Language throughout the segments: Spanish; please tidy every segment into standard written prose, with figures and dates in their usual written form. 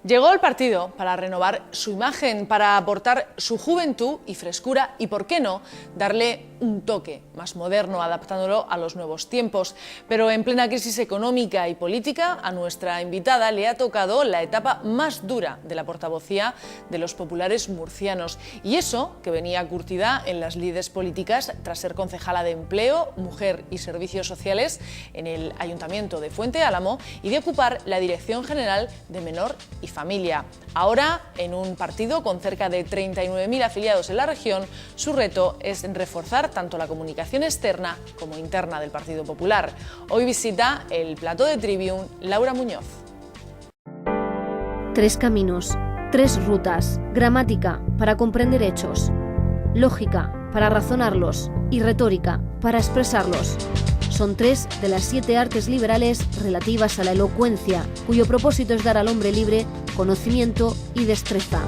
Llegó el partido para renovar su imagen, para aportar su juventud y frescura y, ¿por qué no?, darle un toque más moderno, adaptándolo a los nuevos tiempos. Pero en plena crisis económica y política, a nuestra invitada le ha tocado la etapa más dura de la portavocía de los populares murcianos. Y eso, que venía curtida en las lides políticas tras ser concejala de Empleo, Mujer y Servicios Sociales en el Ayuntamiento de Fuente Álamo y de ocupar la Dirección General de Menor y Familia. Ahora, en un partido con cerca de 39.000 afiliados en la región, su reto es reforzar tanto la comunicación externa como interna del Partido Popular. Hoy visita el plató de Tribune Laura Muñoz. 3 caminos, 3 rutas, gramática para comprender hechos, lógica para razonarlos y retórica para expresarlos. Son 3 de las 7 artes liberales relativas a la elocuencia, cuyo propósito es dar al hombre libre conocimiento y destreza.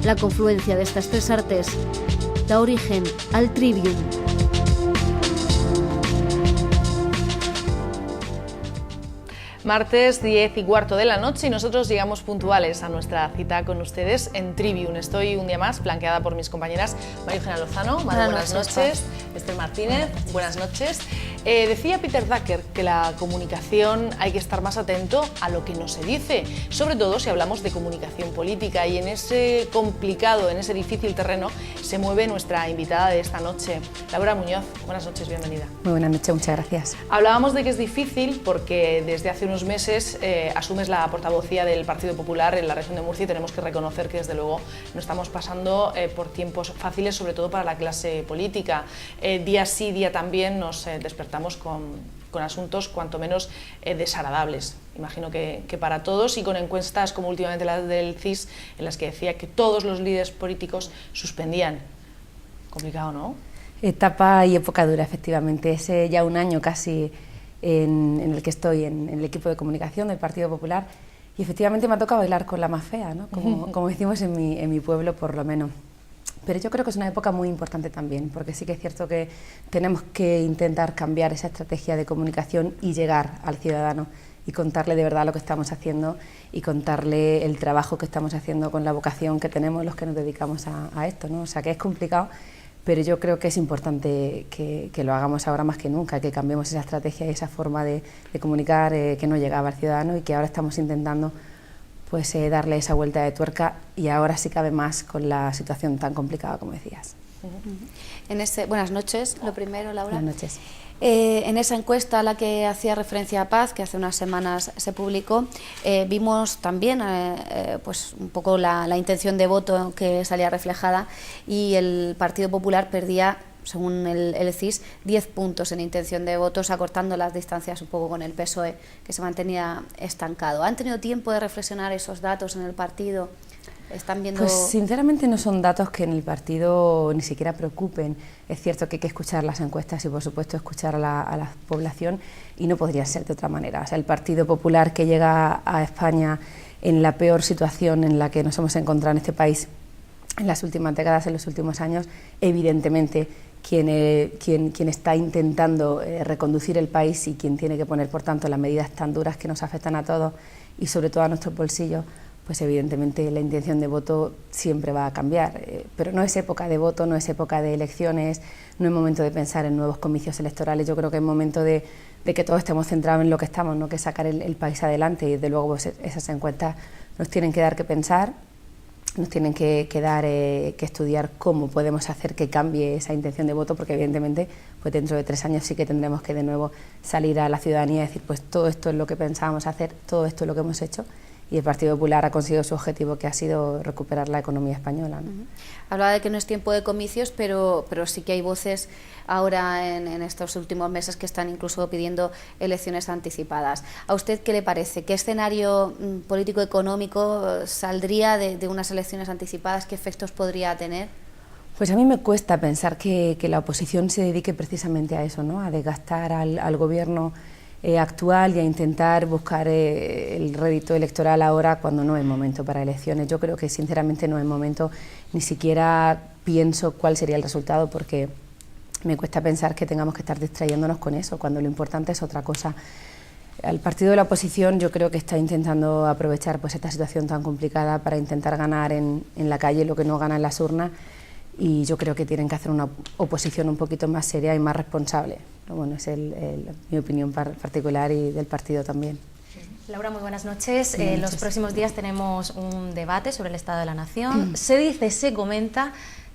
La confluencia de estas 3 artes da origen al Tribune. Martes 10:15 de la noche y nosotros llegamos puntuales a nuestra cita con ustedes en Tribune. Estoy un día más flanqueada por mis compañeras María Eugenia Lozano, buenas noches, Esther Martínez, buenas noches. Decía Peter Drucker que la comunicación hay que estar más atento a lo que no se dice, sobre todo si hablamos de comunicación política, y en ese complicado, en ese difícil terreno se mueve nuestra invitada de esta noche, Laura Muñoz. Buenas noches, bienvenida. Muy buenas noches, muchas gracias. Hablábamos de que es difícil porque desde hace unos meses asumes la portavocía del Partido Popular en la región de Murcia y tenemos que reconocer que desde luego no estamos pasando por tiempos fáciles, sobre todo para la clase política. Día sí, día también nos despertamos con asuntos cuanto menos desagradables, imagino que para todos, y con encuestas como últimamente la del CIS, en las que decía que todos los líderes políticos suspendían. Complicado, ¿no? Etapa y época dura, efectivamente. Es ya un año casi en el que estoy en el equipo de comunicación del Partido Popular, y efectivamente me ha tocado bailar con la más fea, ¿no? Como decimos en mi pueblo, por lo menos. Pero yo creo que es una época muy importante también, porque sí que es cierto que tenemos que intentar cambiar esa estrategia de comunicación y llegar al ciudadano y contarle de verdad lo que estamos haciendo y contarle el trabajo que estamos haciendo con la vocación que tenemos los que nos dedicamos a esto, ¿no? O sea, que es complicado, pero yo creo que es importante que lo hagamos ahora más que nunca, que cambiemos esa estrategia y esa forma de comunicar que no llegaba al ciudadano, y que ahora estamos intentando pues darle esa vuelta de tuerca, y ahora sí cabe más con la situación tan complicada como decías. Buenas noches, lo primero, Laura. Buenas noches. En esa encuesta a la que hacía referencia a Paz, que hace unas semanas se publicó, vimos también pues un poco la intención de voto que salía reflejada, y el Partido Popular perdía, según el CIS, 10 puntos en intención de votos, acortando las distancias un poco con el PSOE, que se mantenía estancado. ¿Han tenido tiempo de reflexionar esos datos en el partido? ¿Están viendo...? Pues sinceramente no son datos que en el partido ni siquiera preocupen. Es cierto que hay que escuchar las encuestas y por supuesto escuchar a la población, y no podría ser de otra manera. O sea, el Partido Popular, que llega a España en la peor situación en la que nos hemos encontrado en este país en las últimas décadas, en los últimos años, evidentemente quien está intentando reconducir el país, y quien tiene que poner por tanto las medidas tan duras que nos afectan a todos y sobre todo a nuestros bolsillos, pues evidentemente la intención de voto siempre va a cambiar, pero no es época de voto, no es época de elecciones, no es momento de pensar en nuevos comicios electorales. Yo creo que es momento de que todos estemos centrados en lo que estamos, ¿no? Que es sacar el país adelante, y desde luego pues, esas encuestas nos tienen que dar que pensar, nos tienen que dar que estudiar cómo podemos hacer que cambie esa intención de voto, porque evidentemente pues dentro de 3 años sí que tendremos que de nuevo salir a la ciudadanía y decir, pues todo esto es lo que pensábamos hacer, todo esto es lo que hemos hecho, y el Partido Popular ha conseguido su objetivo, que ha sido recuperar la economía española, ¿no? Hablaba de que no es tiempo de comicios, pero sí que hay voces ahora en estos últimos meses que están incluso pidiendo elecciones anticipadas. ¿A usted qué le parece? ¿Qué escenario político-económico saldría de unas elecciones anticipadas? ¿Qué efectos podría tener? Pues a mí me cuesta pensar que la oposición se dedique precisamente a eso, ¿no? A desgastar al gobierno actual y a intentar buscar el rédito electoral ahora, cuando no es momento para elecciones. Yo creo que sinceramente no es momento, ni siquiera pienso cuál sería el resultado, porque me cuesta pensar que tengamos que estar distrayéndonos con eso, cuando lo importante es otra cosa. El partido de la oposición yo creo que está intentando aprovechar pues esta situación tan complicada para intentar ganar en la calle lo que no gana en las urnas, y yo creo que tienen que hacer una oposición un poquito más seria y más responsable. Bueno, es mi opinión particular y del partido también. Laura, muy buenas noches. Buenas noches. Los próximos días tenemos un debate sobre el Estado de la Nación. Se comenta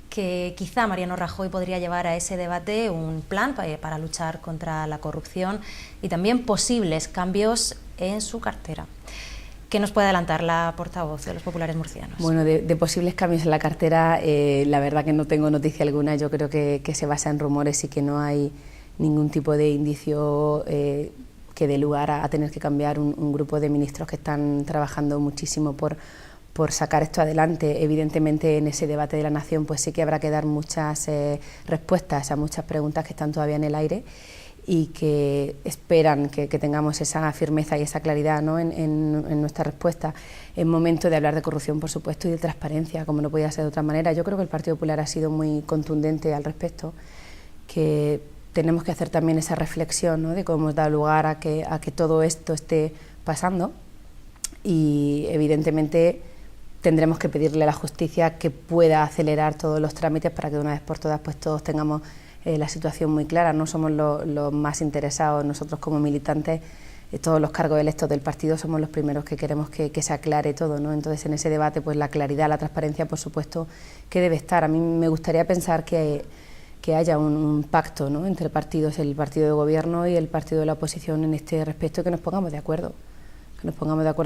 que quizá Mariano Rajoy podría llevar a ese debate un plan para luchar contra la corrupción y también posibles cambios en su cartera. ¿Qué nos puede adelantar la portavoz de los populares murcianos? Bueno, de posibles cambios en la cartera, la verdad que no tengo noticia alguna. Yo creo que se basa en rumores y que no hay ningún tipo de indicio que dé lugar a tener que cambiar un grupo de ministros que están trabajando muchísimo por sacar esto adelante. Evidentemente, en ese debate de la Nación pues sí que habrá que dar muchas respuestas a muchas preguntas que están todavía en el aire y que esperan que tengamos esa firmeza y esa claridad, ¿no?, en nuestra respuesta. Es momento de hablar de corrupción, por supuesto, y de transparencia, como no podía ser de otra manera. Yo creo que el Partido Popular ha sido muy contundente al respecto, que tenemos que hacer también esa reflexión, ¿no?, de cómo hemos dado lugar a que todo esto esté pasando, y evidentemente tendremos que pedirle a la justicia que pueda acelerar todos los trámites para que de una vez por todas pues todos tengamos la situación muy clara. No somos los más interesados, nosotros como militantes, todos los cargos electos del partido somos los primeros que queremos que se aclare todo, ¿no? Entonces en ese debate pues la claridad, la transparencia, por supuesto que debe estar. A mí me gustaría pensar que haya un pacto, ¿no?, entre partidos, el partido de gobierno y el partido de la oposición en este respecto, que nos pongamos de acuerdo,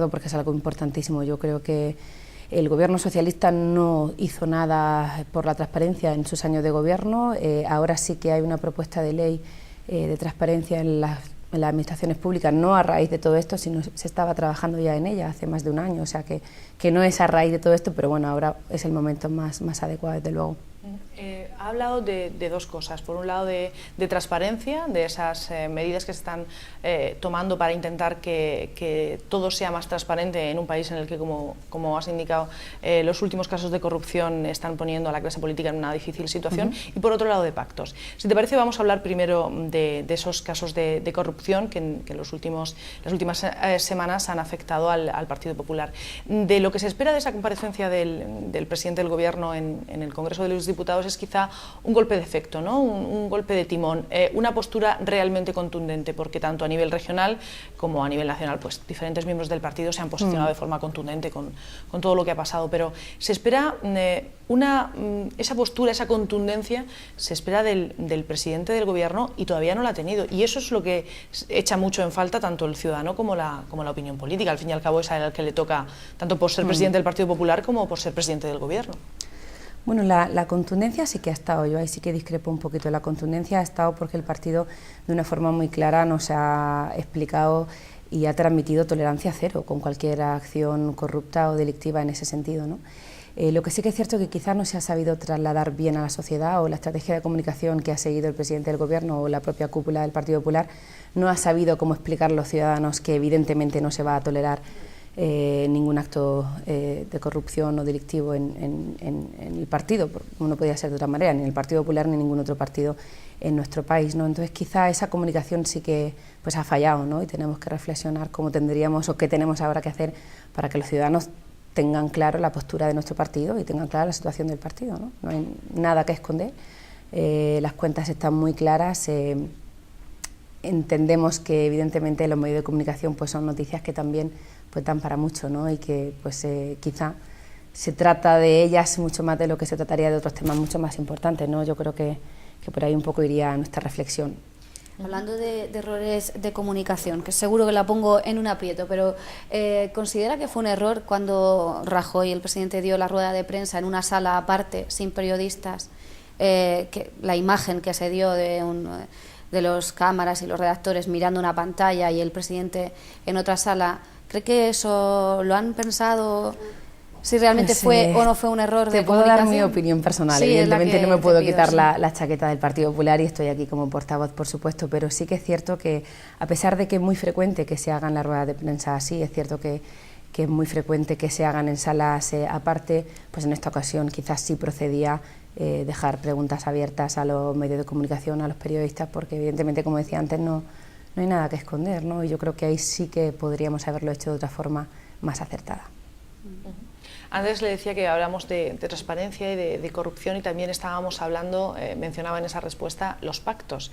porque es algo importantísimo. Yo creo que el gobierno socialista no hizo nada por la transparencia en sus años de gobierno. Ahora sí que hay una propuesta de ley de transparencia en las administraciones públicas, no a raíz de todo esto, sino se estaba trabajando ya en ella hace más de un año, o sea que no es a raíz de todo esto, pero bueno, ahora es el momento más adecuado, desde luego. Ha hablado de dos cosas. Por un lado, de transparencia, de esas medidas que se están tomando para intentar que todo sea más transparente en un país en el que, como has indicado, los últimos casos de corrupción están poniendo a la clase política en una difícil situación. Y por otro lado, de pactos. Si te parece, vamos a hablar primero de esos casos de corrupción que en las últimas semanas han afectado al Partido Popular. De lo que se espera de esa comparecencia del presidente del Gobierno en el Congreso de los Diputados es quizá un golpe de efecto, ¿no?, un golpe de timón, una postura realmente contundente, porque tanto a nivel regional como a nivel nacional pues diferentes miembros del partido se han posicionado de forma contundente con todo lo que ha pasado, pero se espera esa postura, esa contundencia, se espera del presidente del Gobierno, y todavía no la ha tenido, y eso es lo que echa mucho en falta tanto el ciudadano como la opinión política. Al fin y al cabo es a él al que le toca, tanto por ser presidente del Partido Popular como por ser presidente del Gobierno. Bueno, la contundencia sí que ha estado, yo ahí sí que discrepo un poquito. La contundencia ha estado porque el partido de una forma muy clara nos ha explicado y ha transmitido tolerancia cero con cualquier acción corrupta o delictiva en ese sentido, ¿no? Lo que sí que es cierto que quizás no se ha sabido trasladar bien a la sociedad, o la estrategia de comunicación que ha seguido el presidente del Gobierno o la propia cúpula del Partido Popular no ha sabido cómo explicar a los ciudadanos que evidentemente no se va a tolerar ningún acto de corrupción o delictivo en el partido, como no podía ser de otra manera, ni en el Partido Popular ni en ningún otro partido en nuestro país, ¿no? Entonces quizá esa comunicación sí que pues ha fallado, ¿no? Y tenemos que reflexionar cómo tendríamos o qué tenemos ahora que hacer para que los ciudadanos tengan claro la postura de nuestro partido y tengan clara la situación del partido, ¿no? No hay nada que esconder, las cuentas están muy claras. Entendemos que evidentemente los medios de comunicación pues son noticias que también pues dan para mucho, ¿no? Y que pues quizá se trata de ellas mucho más de lo que se trataría de otros temas mucho más importantes, ¿no? Yo creo que por ahí un poco iría nuestra reflexión. Hablando de errores de comunicación, que seguro que la pongo en un aprieto, pero ¿considera que fue un error cuando Rajoy, el presidente, dio la rueda de prensa en una sala aparte, sin periodistas, que la imagen que se dio de los cámaras y los redactores mirando una pantalla y el presidente en otra sala? ¿Cree que eso lo han pensado? Si realmente fue o no fue un error de comunicación. Te puedo dar mi opinión personal, sí, evidentemente no me puedo quitar la chaqueta del Partido Popular y estoy aquí como portavoz, por supuesto, pero sí que es cierto que, a pesar de que es muy frecuente que se hagan las ruedas de prensa así, es cierto que es muy frecuente que se hagan en salas aparte, pues en esta ocasión quizás sí procedía dejar preguntas abiertas a los medios de comunicación, a los periodistas, porque evidentemente, como decía antes, no no hay nada que esconder, ¿no? Y yo creo que ahí sí que podríamos haberlo hecho de otra forma más acertada. Antes le decía que hablamos de transparencia y de corrupción, y también estábamos hablando, mencionaba en esa respuesta, los pactos.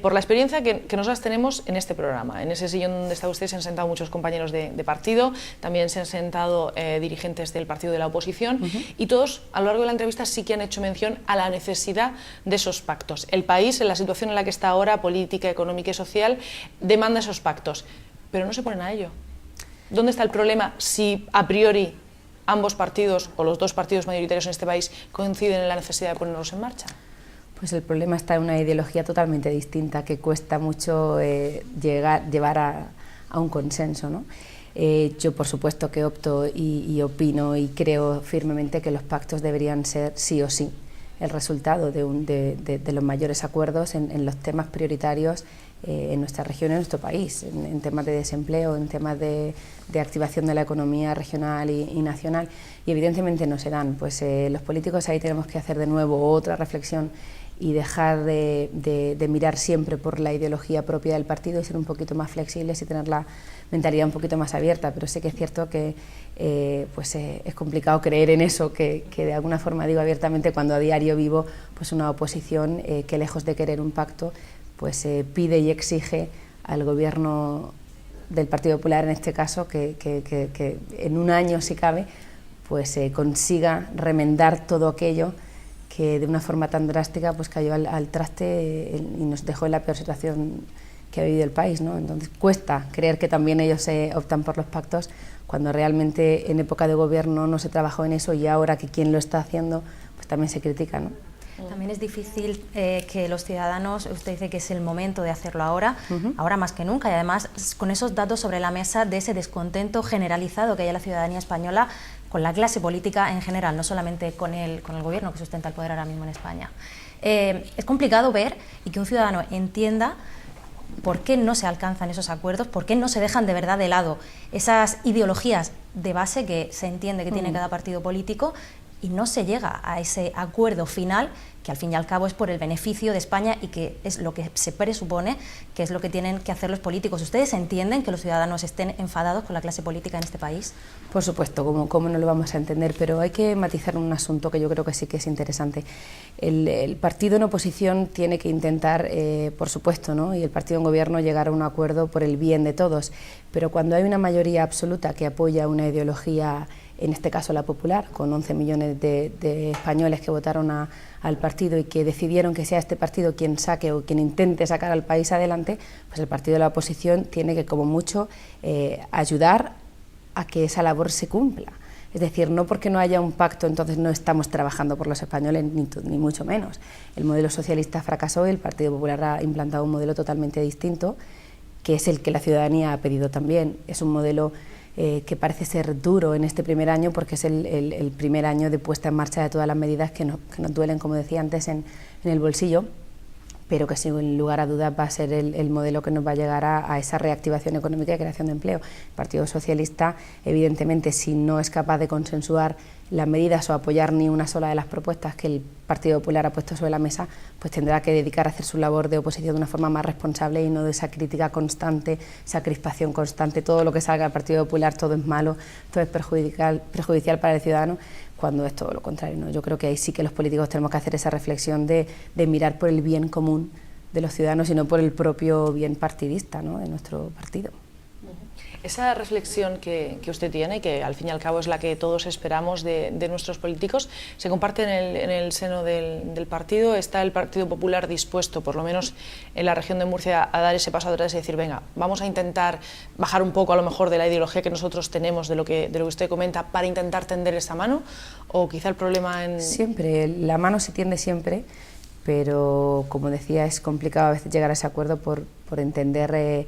Por la experiencia que nosotras tenemos en este programa, en ese sillón donde está usted se han sentado muchos compañeros de partido, también se han sentado dirigentes del partido de la oposición, y todos a lo largo de la entrevista sí que han hecho mención a la necesidad de esos pactos. El país, en la situación en la que está ahora, política, económica y social, demanda esos pactos, pero no se ponen a ello. ¿Dónde está el problema si a priori ambos partidos o los dos partidos mayoritarios en este país coinciden en la necesidad de ponerlos en marcha? Pues el problema está en una ideología totalmente distinta que cuesta mucho llevar a un consenso, ¿no? Yo por supuesto que opto y opino y creo firmemente que los pactos deberían ser sí o sí el resultado de los mayores acuerdos en los temas prioritarios en nuestra región y en nuestro país, en temas de desempleo, en temas de activación de la economía regional y nacional, y evidentemente no se dan. Pues los políticos ahí tenemos que hacer de nuevo otra reflexión y dejar de mirar siempre por la ideología propia del partido y ser un poquito más flexibles y tener la mentalidad un poquito más abierta, pero sí que es cierto que es complicado creer en eso, que de alguna forma digo abiertamente cuando a diario vivo pues una oposición que lejos de querer un pacto pues pide y exige al gobierno del Partido Popular en este caso que en un año si cabe pues consiga remendar todo aquello que de una forma tan drástica pues cayó al traste y nos dejó en la peor situación que ha vivido el país, ¿no? Entonces cuesta creer que también ellos optan por los pactos cuando realmente en época de gobierno no se trabajó en eso y ahora que quien lo está haciendo pues también se critica, ¿no? También es difícil que los ciudadanos, usted dice que es el momento de hacerlo ahora, ahora más que nunca, y además con esos datos sobre la mesa de ese descontento generalizado que hay en la ciudadanía española con la clase política en general, no solamente con el gobierno que sustenta el poder ahora mismo en España. Es complicado ver y que un ciudadano entienda por qué no se alcanzan esos acuerdos, por qué no se dejan de verdad de lado esas ideologías de base que se entiende que tiene cada partido político y no se llega a ese acuerdo final que al fin y al cabo es por el beneficio de España y que es lo que se presupone que es lo que tienen que hacer los políticos. ¿Ustedes entienden que los ciudadanos estén enfadados con la clase política en este país? Por supuesto, ¿cómo no lo vamos a entender? Pero hay que matizar un asunto que yo creo que sí que es interesante. El partido en oposición tiene que intentar, por supuesto, ¿no? Y el partido en gobierno llegar a un acuerdo por el bien de todos, pero cuando hay una mayoría absoluta que apoya una ideología, en este caso la popular, con 11 millones de españoles que votaron al partido y que decidieron que sea este partido quien saque o quien intente sacar al país adelante, pues el partido de la oposición tiene que como mucho ayudar a que esa labor se cumpla. Es decir, no porque no haya un pacto entonces no estamos trabajando por los españoles, ni mucho menos. El modelo socialista fracasó y el Partido Popular ha implantado un modelo totalmente distinto, que es el que la ciudadanía ha pedido también. Es un modelo que parece ser duro en este primer año porque es el primer año de puesta en marcha de todas las medidas que nos duelen, como decía antes, en el bolsillo, pero que sin lugar a dudas va a ser el modelo que nos va a llegar a esa reactivación económica y creación de empleo. El Partido Socialista, evidentemente, si no es capaz de consensuar las medidas o apoyar ni una sola de las propuestas que el Partido Popular ha puesto sobre la mesa, pues tendrá que dedicar a hacer su labor de oposición de una forma más responsable y no de esa crítica constante, esa crispación constante, todo lo que salga del Partido Popular, todo es malo, todo es perjudicial para el ciudadano, cuando es todo lo contrario, ¿no? Yo creo que ahí sí que los políticos tenemos que hacer esa reflexión de mirar por el bien común de los ciudadanos y no por el propio bien partidista, ¿no?, de nuestro partido. Esa reflexión que usted tiene, que al fin y al cabo es la que todos esperamos de nuestros políticos, se comparte en el seno del partido. ¿Está el Partido Popular dispuesto, por lo menos en la región de Murcia, a dar ese paso atrás y decir, venga, vamos a intentar bajar un poco a lo mejor de la ideología que nosotros tenemos, de lo que usted comenta, para intentar tender esa mano? ¿O quizá el problema en...? Siempre, la mano se tiende siempre, pero como decía, es complicado a veces llegar a ese acuerdo por entender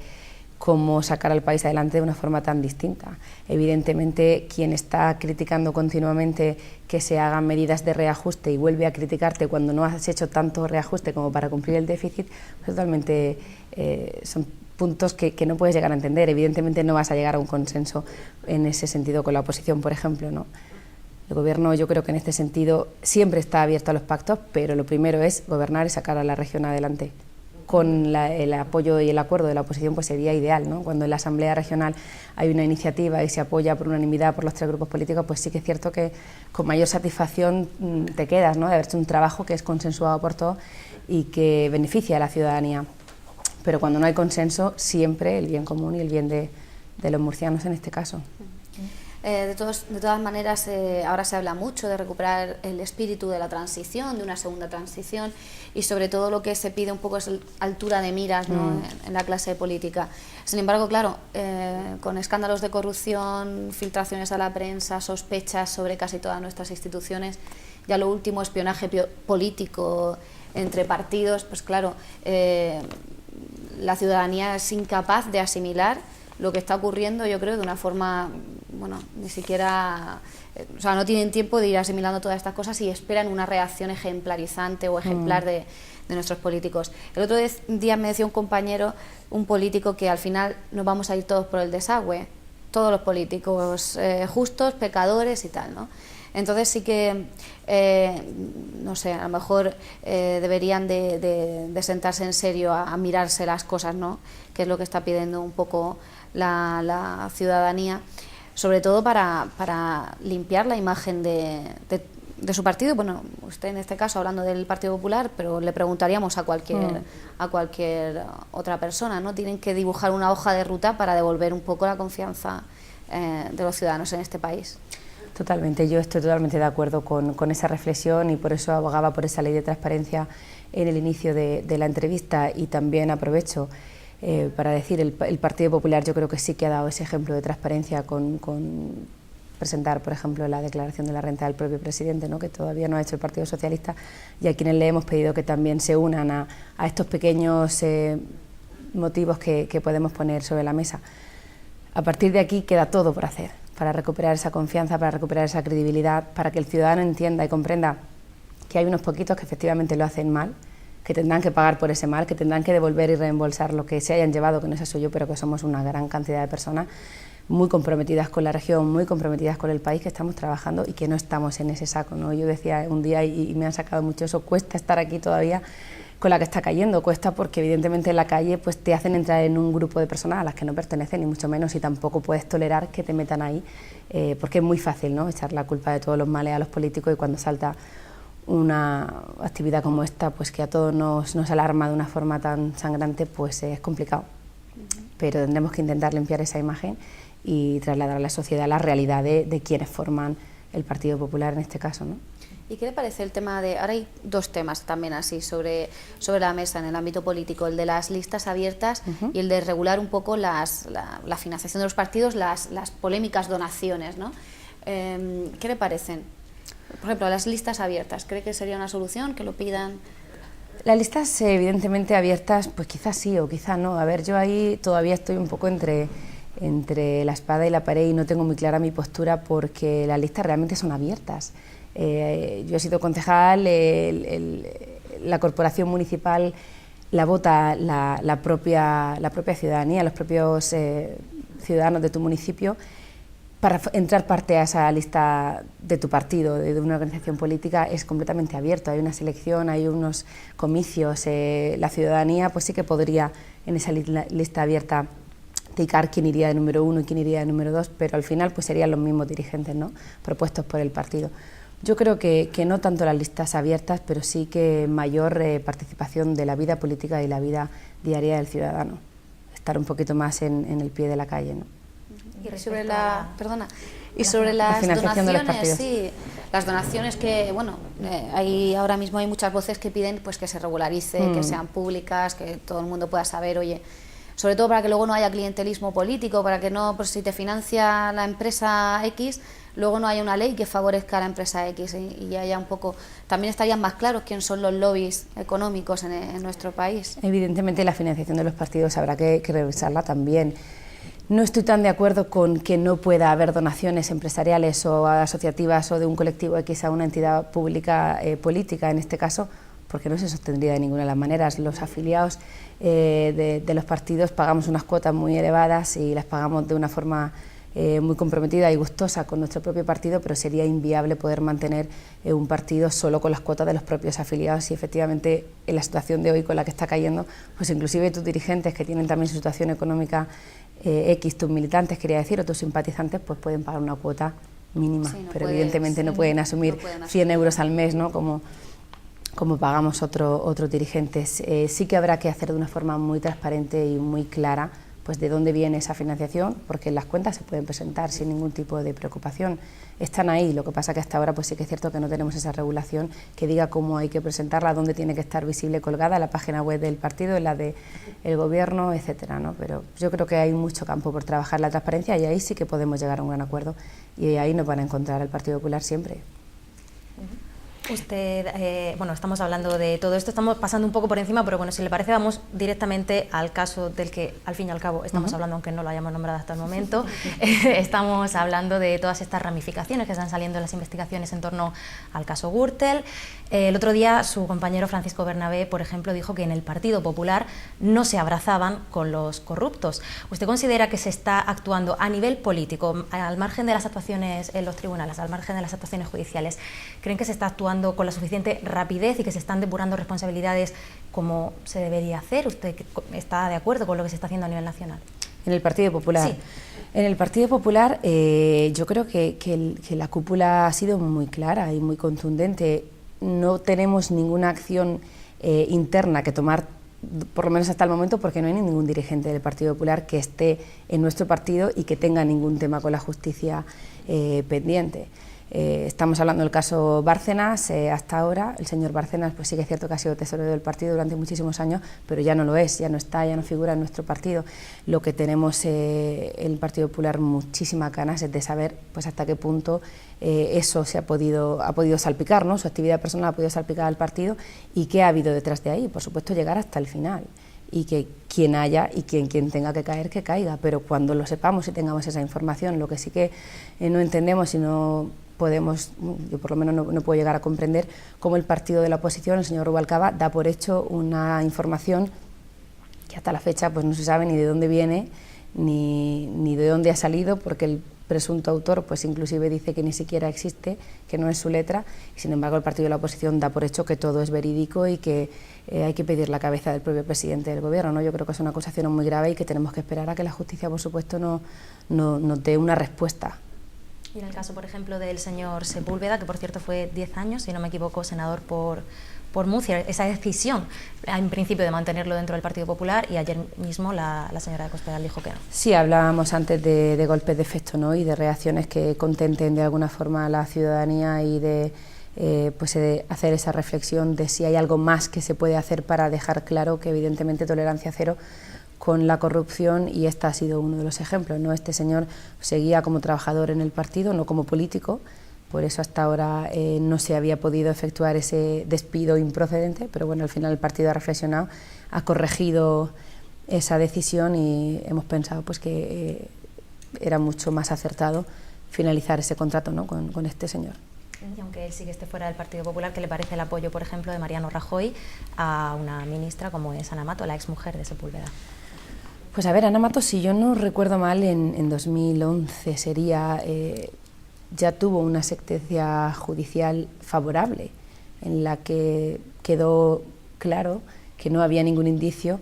cómo sacar al país adelante de una forma tan distinta. Evidentemente, quien está criticando continuamente que se hagan medidas de reajuste y vuelve a criticarte cuando no has hecho tanto reajuste como para cumplir el déficit, pues totalmente son puntos que no puedes llegar a entender. Evidentemente no vas a llegar a un consenso en ese sentido con la oposición, por ejemplo, ¿no? El Gobierno, yo creo que en este sentido siempre está abierto a los pactos, pero lo primero es gobernar y sacar a la región adelante. con el apoyo y el acuerdo de la oposición, pues sería ideal, ¿no? Cuando en la Asamblea Regional hay una iniciativa y se apoya por unanimidad por los 3 grupos políticos, pues sí que es cierto que con mayor satisfacción te quedas, ¿no? De haber hecho un trabajo que es consensuado por todos y que beneficia a la ciudadanía. Pero cuando no hay consenso, siempre el bien común y el bien de los murcianos en este caso. De todas maneras, ahora se habla mucho de recuperar el espíritu de la transición, de una segunda transición, y sobre todo lo que se pide un poco es altura de miras, ¿no? en la clase política. Sin embargo, claro, con escándalos de corrupción, filtraciones a la prensa, sospechas sobre casi todas nuestras instituciones, ya lo último, espionaje político entre partidos, pues claro, la ciudadanía es incapaz de asimilar lo que está ocurriendo, yo creo, de una forma, bueno, ni siquiera, o sea, no tienen tiempo de ir asimilando todas estas cosas y esperan una reacción ejemplarizante o ejemplar de nuestros políticos. El otro día me decía un compañero, un político, que al final nos vamos a ir todos por el desagüe, todos los políticos, justos, pecadores y tal, ¿no? Entonces sí que, no sé, a lo mejor deberían de sentarse en serio a mirarse las cosas, ¿no? Que es lo que está pidiendo un poco la ciudadanía, sobre todo para limpiar la imagen de su partido. Bueno, usted en este caso hablando del Partido Popular, pero le preguntaríamos a cualquier otra persona, ¿no? Tienen que dibujar una hoja de ruta para devolver un poco la confianza de los ciudadanos en este país. Totalmente, yo estoy totalmente de acuerdo con esa reflexión y por eso abogaba por esa ley de transparencia en el inicio de la entrevista, y también aprovecho para decir, el Partido Popular yo creo que sí que ha dado ese ejemplo de transparencia con presentar, por ejemplo, la declaración de la renta del propio presidente, ¿no? Que todavía no ha hecho el Partido Socialista, y a quienes le hemos pedido que también se unan a estos pequeños motivos que podemos poner sobre la mesa. A partir de aquí queda todo por hacer, para recuperar esa confianza, para recuperar esa credibilidad, para que el ciudadano entienda y comprenda que hay unos poquitos que efectivamente lo hacen mal, que tendrán que pagar por ese mal, que tendrán que devolver y reembolsar lo que se hayan llevado, que no es suyo, pero que somos una gran cantidad de personas muy comprometidas con la región, muy comprometidas con el país, que estamos trabajando y que no estamos en ese saco, ¿no? Yo decía un día, y me han sacado mucho eso, cuesta estar aquí todavía con la que está cayendo, cuesta porque evidentemente en la calle pues te hacen entrar en un grupo de personas a las que no pertenecen, ni mucho menos, y tampoco puedes tolerar que te metan ahí, porque es muy fácil, ¿no?, echar la culpa de todos los males a los políticos, y cuando salta una actividad como esta, pues que a todos nos alarma de una forma tan sangrante, pues es complicado. Pero tendremos que intentar limpiar esa imagen y trasladar a la sociedad la realidad de quienes forman el Partido Popular en este caso, ¿no? ¿Y qué le parece el tema de...? Ahora hay dos temas también así sobre la mesa en el ámbito político, el de las listas abiertas y el de regular un poco la financiación de los partidos, las polémicas donaciones, ¿no? ¿Qué le parecen? Por ejemplo, las listas abiertas, ¿cree que sería una solución que lo pidan? Las listas evidentemente abiertas, pues quizás sí o quizás no. A ver, yo ahí todavía estoy un poco entre la espada y la pared y no tengo muy clara mi postura, porque las listas realmente son abiertas. Yo he sido concejal, la corporación municipal la vota la propia ciudadanía, los propios ciudadanos de tu municipio. Para entrar parte a esa lista de tu partido, de una organización política, es completamente abierto. Hay una selección, hay unos comicios. La ciudadanía pues sí que podría en esa lista abierta indicar quién iría de número 1 y quién iría de número 2, pero al final pues serían los mismos dirigentes, ¿no?, propuestos por el partido. Yo creo que no tanto las listas abiertas, pero sí que mayor participación de la vida política y la vida diaria del ciudadano. Estar un poquito más en el pie de la calle, ¿no? Y sobre las donaciones, sí, las donaciones que, bueno, ahora mismo hay muchas voces que piden pues que se regularice, que sean públicas, que todo el mundo pueda saber, oye, sobre todo para que luego no haya clientelismo político, para que no, pues si te financia la empresa X, luego no haya una ley que favorezca a la empresa X y haya un poco, también estarían más claros quién son los lobbies económicos en nuestro país. Evidentemente la financiación de los partidos habrá que revisarla también. No estoy tan de acuerdo con que no pueda haber donaciones empresariales o asociativas o de un colectivo X a una entidad pública política, en este caso, porque no se sostendría de ninguna de las maneras. Los afiliados de los partidos pagamos unas cuotas muy elevadas y las pagamos de una forma muy comprometida y gustosa con nuestro propio partido, pero sería inviable poder mantener un partido solo con las cuotas de los propios afiliados, y efectivamente en la situación de hoy con la que está cayendo, pues inclusive tus dirigentes que tienen también su situación económica X, tus militantes, quería decir, o tus simpatizantes, pues pueden pagar una cuota mínima, sí, pero evidentemente no pueden asumir 100 euros al mes, ¿no?, como pagamos otros dirigentes. Sí que habrá que hacer de una forma muy transparente y muy clara pues de dónde viene esa financiación, porque las cuentas se pueden presentar sin ningún tipo de preocupación. Están ahí, lo que pasa que hasta ahora pues sí que es cierto que no tenemos esa regulación que diga cómo hay que presentarla, dónde tiene que estar visible colgada, en la página web del partido, en la del gobierno, etcétera, ¿no? Pero yo creo que hay mucho campo por trabajar la transparencia, y ahí sí que podemos llegar a un gran acuerdo, y ahí nos van a encontrar el Partido Popular siempre. Usted, bueno, estamos hablando de todo esto, estamos pasando un poco por encima, pero bueno, si le parece vamos directamente al caso del que al fin y al cabo estamos hablando, aunque no lo hayamos nombrado hasta el momento. Estamos hablando de todas estas ramificaciones que están saliendo en las investigaciones en torno al caso Gürtel. El otro día su compañero Francisco Bernabé, por ejemplo, dijo que en el Partido Popular no se abrazaban con los corruptos. ¿Usted considera que se está actuando a nivel político, al margen de las actuaciones en los tribunales, al margen de las actuaciones judiciales? ¿Creen que se está actuando con la suficiente rapidez y que se están depurando responsabilidades como se debería hacer? ¿Usted está de acuerdo con lo que se está haciendo a nivel nacional? En el Partido Popular. Sí. En el Partido Popular yo creo que la cúpula ha sido muy clara y muy contundente. No tenemos ninguna acción interna que tomar, por lo menos hasta el momento, porque no hay ningún dirigente del Partido Popular que esté en nuestro partido y que tenga ningún tema con la justicia pendiente. Estamos hablando del caso Bárcenas. Hasta ahora el señor Bárcenas pues sí que es cierto que ha sido tesorero del partido durante muchísimos años, pero ya no lo es, ya no está, ya no figura en nuestro partido. Lo que tenemos en el Partido Popular muchísimas ganas es de saber pues hasta qué punto eso ha podido salpicar, ¿no? Su actividad personal ha podido salpicar al partido, y qué ha habido detrás de ahí. Por supuesto, llegar hasta el final, y que quien haya y quien tenga que caer, que caiga, pero cuando lo sepamos y tengamos esa información. Lo que sí que no entendemos y no podemos, yo por lo menos no puedo llegar a comprender cómo el partido de la oposición, el señor Rubalcaba, da por hecho una información que hasta la fecha pues no se sabe ni de dónde viene ni de dónde ha salido, porque el presunto autor pues inclusive dice que ni siquiera existe, que no es su letra, y sin embargo el partido de la oposición da por hecho que todo es verídico y que hay que pedir la cabeza del propio presidente del gobierno, ¿no? Yo creo que es una acusación muy grave y que tenemos que esperar a que la justicia, por supuesto, nos dé una respuesta. Y en el caso, por ejemplo, del señor Sepúlveda, que por cierto fue 10 años, si no me equivoco, senador por Murcia, esa decisión en principio de mantenerlo dentro del Partido Popular, y ayer mismo la señora de Cospedal dijo que no. Sí, hablábamos antes de golpes de efecto, ¿no? Y de reacciones que contenten de alguna forma a la ciudadanía, y de hacer esa reflexión de si hay algo más que se puede hacer para dejar claro que evidentemente tolerancia cero con la corrupción, y este ha sido uno de los ejemplos, ¿no? Este señor seguía como trabajador en el partido, no como político, por eso hasta ahora no se había podido efectuar ese despido improcedente, pero bueno, al final el partido ha reflexionado, ha corregido esa decisión, y hemos pensado pues que era mucho más acertado finalizar ese contrato, ¿no? con este señor. Y aunque él sí que esté fuera del Partido Popular, ¿qué le parece el apoyo, por ejemplo, de Mariano Rajoy a una ministra como es Ana Mato, la exmujer de Sepúlveda? Pues a ver, Ana Mato, si yo no recuerdo mal, en 2011 sería, ya tuvo una sentencia judicial favorable en la que quedó claro que no había ningún indicio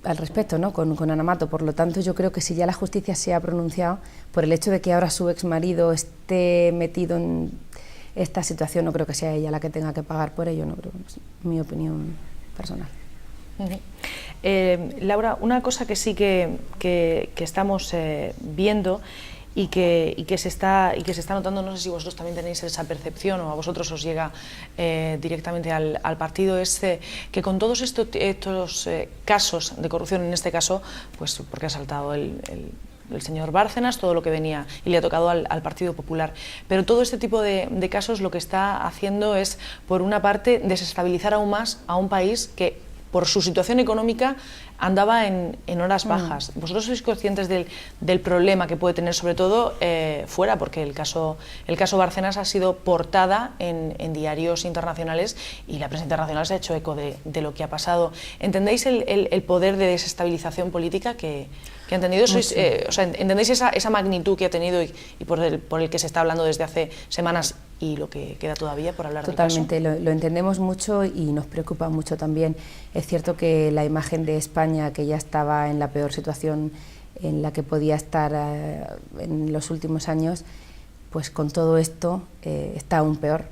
al respecto, ¿no? con Ana Mato. Por lo tanto, yo creo que si ya la justicia se ha pronunciado, por el hecho de que ahora su exmarido esté metido en esta situación, no creo que sea ella la que tenga que pagar por ello, no creo, es mi opinión personal. Laura, una cosa que sí que estamos viendo y que se está notando, no sé si vosotros también tenéis esa percepción o a vosotros os llega directamente al partido, es que con todos estos casos de corrupción, en este caso, pues porque ha saltado el señor Bárcenas, todo lo que venía y le ha tocado al Partido Popular, pero todo este tipo de casos lo que está haciendo es, por una parte, desestabilizar aún más a un país que por su situación económica, andaba en horas bajas. ¿Vosotros sois conscientes del problema que puede tener, sobre todo fuera? Porque el caso Bárcenas ha sido portada en diarios internacionales y la prensa internacional se ha hecho eco de lo que ha pasado. ¿Entendéis el poder de desestabilización política que ha tenido? ¿Entendéis esa magnitud que ha tenido y por el que se está hablando desde hace semanas y lo que queda todavía por hablar del caso? Totalmente, lo entendemos mucho y nos preocupa mucho también. Es cierto que la imagen de España, que ya estaba en la peor situación en la que podía estar en los últimos años, pues con todo esto está aún peor.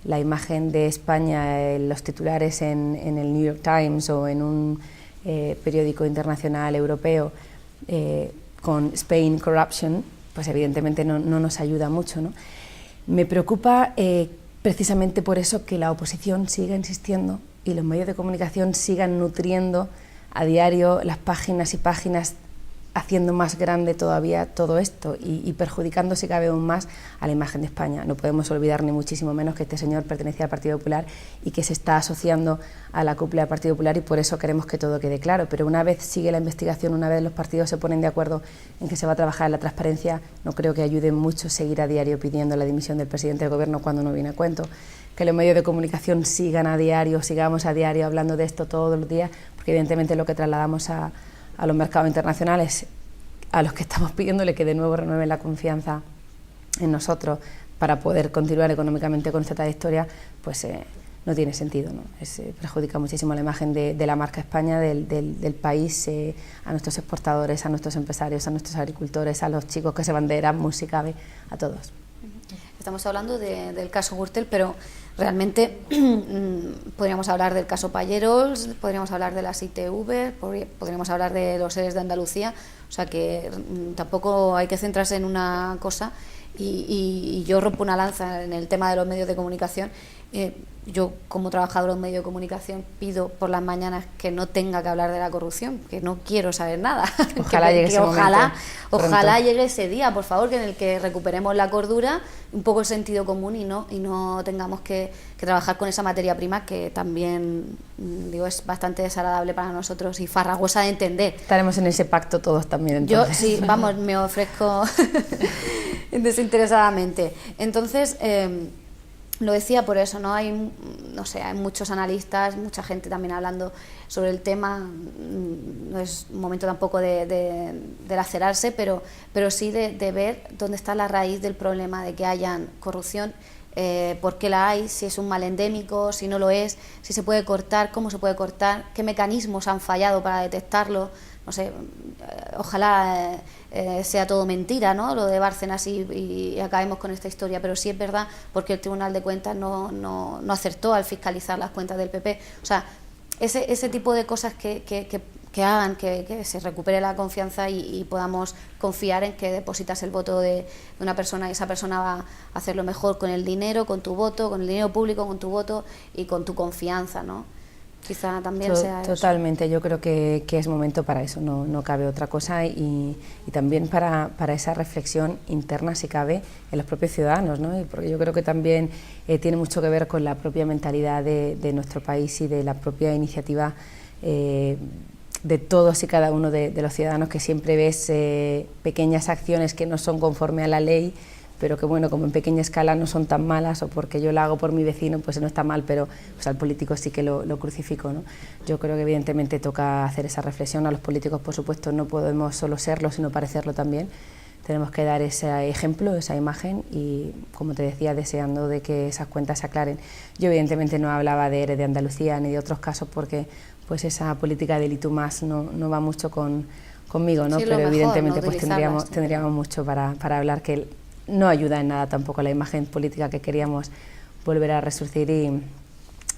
La imagen de España, los titulares en el New York Times o en un periódico internacional europeo con Spain Corruption, pues evidentemente no nos ayuda mucho, ¿no? Me preocupa precisamente por eso que la oposición siga insistiendo y los medios de comunicación sigan nutriendo a diario las páginas y páginas, haciendo más grande todavía todo esto y perjudicando, si cabe aún más, a la imagen de España. No podemos olvidar ni muchísimo menos que este señor pertenecía al Partido Popular y que se está asociando a la cúpula del Partido Popular, y por eso queremos que todo quede claro. Pero una vez sigue la investigación, una vez los partidos se ponen de acuerdo en que se va a trabajar en la transparencia, no creo que ayude mucho seguir a diario pidiendo la dimisión del presidente del Gobierno cuando no viene a cuento. Que los medios de comunicación sigamos a diario hablando de esto todos los días, porque evidentemente lo que trasladamos a los mercados internacionales, a los que estamos pidiéndole que de nuevo renueven la confianza en nosotros para poder continuar económicamente con esta trayectoria, pues no tiene sentido, ¿no? Perjudica muchísimo la imagen de la marca España, del país, a nuestros exportadores, a nuestros empresarios, a nuestros agricultores, a los chicos que se van de Erasmus, si cabe, a todos. Estamos hablando del caso Gürtel, pero realmente podríamos hablar del caso Pallerols, podríamos hablar de las ITV, podríamos hablar de los seres de Andalucía, o sea que tampoco hay que centrarse en una cosa, y yo rompo una lanza en el tema de los medios de comunicación. Yo, como trabajadora de un medio de comunicación, pido por las mañanas que no tenga que hablar de la corrupción, que no quiero saber nada. Ojalá llegue ese momento. Ojalá llegue ese día, por favor, que en el que recuperemos la cordura, un poco el sentido común, y no tengamos que trabajar con esa materia prima que también, digo, es bastante desagradable para nosotros y farragosa de entender. Estaremos en ese pacto todos también, entonces. Yo sí, vamos, me ofrezco desinteresadamente. Entonces, lo decía por eso, ¿no? Hay muchos analistas, mucha gente también hablando sobre el tema. No es un momento tampoco de lacerarse, pero sí de ver dónde está la raíz del problema de que haya corrupción, por qué la hay, si es un mal endémico, si no lo es, si se puede cortar, cómo se puede cortar, qué mecanismos han fallado para detectarlo. No sé, ojalá sea todo mentira, ¿no?, lo de Bárcenas, y acabemos con esta historia, pero sí es verdad, porque el Tribunal de Cuentas no acertó al fiscalizar las cuentas del PP. O sea, ese tipo de cosas que hagan que se recupere la confianza y podamos confiar en que depositas el voto de una persona y esa persona va a hacerlo mejor con el dinero, con tu voto, con el dinero público, con tu voto y con tu confianza, ¿no? Quizá también sea eso. Totalmente, yo creo que es momento para eso, no cabe otra cosa, y también para esa reflexión interna, si cabe, en los propios ciudadanos, ¿no? Porque yo creo que también tiene mucho que ver con la propia mentalidad de nuestro país y de la propia iniciativa de todos y cada uno de los ciudadanos, que siempre ves pequeñas acciones que no son conforme a la ley, pero que, bueno, como en pequeña escala no son tan malas, o porque yo lo hago por mi vecino, pues no está mal, pero pues al político sí que lo crucifico, ¿no? Yo creo que evidentemente toca hacer esa reflexión. A los políticos, por supuesto, no podemos solo serlo, sino parecerlo también. Tenemos que dar ese ejemplo, esa imagen, y, como te decía, deseando de que esas cuentas se aclaren. Yo evidentemente no hablaba de ERE de Andalucía ni de otros casos, porque pues esa política del y tú más no va mucho conmigo, ¿no? Sí, pero mejor, evidentemente no pues tendríamos mucho para hablar, que no ayuda en nada tampoco la imagen política que queríamos volver a resurgir, y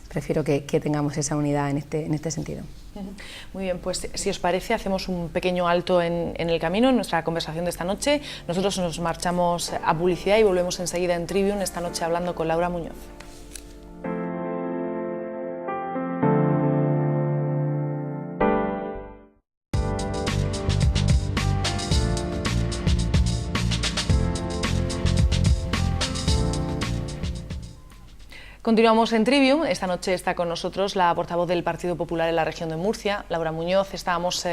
prefiero que tengamos esa unidad en este sentido. Muy bien, pues si os parece, hacemos un pequeño alto en el camino, en nuestra conversación de esta noche. Nosotros nos marchamos a publicidad y volvemos enseguida en Tribune, esta noche hablando con Laura Muñoz. Continuamos en Trivium. Esta noche está con nosotros la portavoz del Partido Popular en la región de Murcia, Laura Muñoz. Estábamos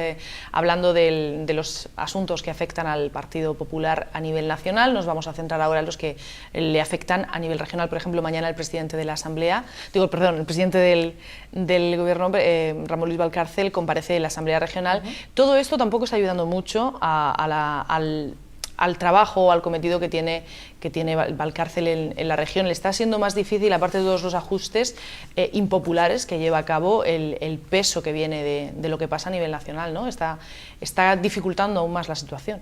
hablando de los asuntos que afectan al Partido Popular a nivel nacional. Nos vamos a centrar ahora en los que le afectan a nivel regional. Por ejemplo, mañana el presidente de la Asamblea, el presidente del Gobierno, Ramón Luis Valcárcel, comparece en la Asamblea Regional. Todo esto tampoco está ayudando mucho al trabajo o al cometido que tiene Valcárcel en la región. Le está siendo más difícil, aparte de todos los ajustes impopulares que lleva a cabo, el peso que viene de lo que pasa a nivel nacional, ¿no? Está dificultando aún más la situación.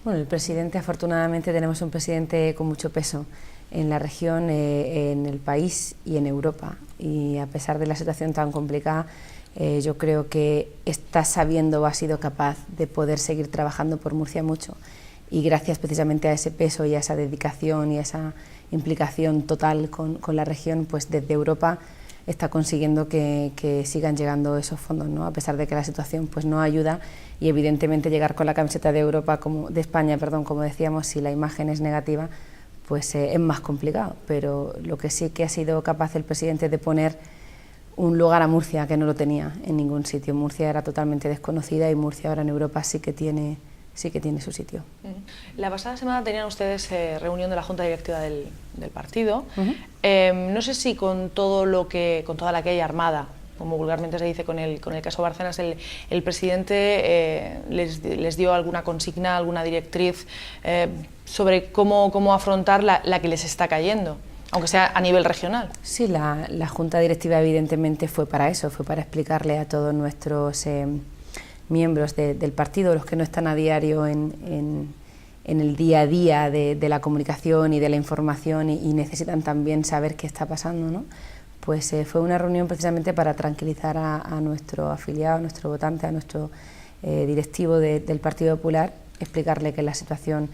Bueno, el presidente, afortunadamente tenemos un presidente con mucho peso en la región, en el país y en Europa. Y a pesar de la situación tan complicada, yo creo que está sabiendo o ha sido capaz de poder seguir trabajando por Murcia mucho. Y gracias precisamente a ese peso y a esa dedicación y a esa implicación total con la región, pues desde Europa está consiguiendo que sigan llegando esos fondos, ¿no? A pesar de que la situación pues no ayuda, y evidentemente llegar con la camiseta de España, como decíamos, si la imagen es negativa, pues es más complicado. Pero lo que sí que ha sido capaz el presidente de poner un lugar a Murcia que no lo tenía en ningún sitio. Murcia era totalmente desconocida y Murcia ahora en Europa sí que tiene su sitio. La pasada semana tenían ustedes reunión de la Junta Directiva del partido. No sé si con toda la que hay armada, como vulgarmente se dice con el caso Bárcenas, el presidente les dio alguna consigna, alguna directriz sobre cómo afrontar la que les está cayendo, aunque sea a nivel regional. Sí, la Junta Directiva evidentemente fue para eso, fue para explicarle a todos nuestros miembros del partido, los que no están a diario en el día a día de la comunicación y de la información y necesitan también saber qué está pasando, ¿no? Pues fue una reunión precisamente para tranquilizar a nuestro afiliado, a nuestro votante, a nuestro directivo del Partido Popular, explicarle que la situación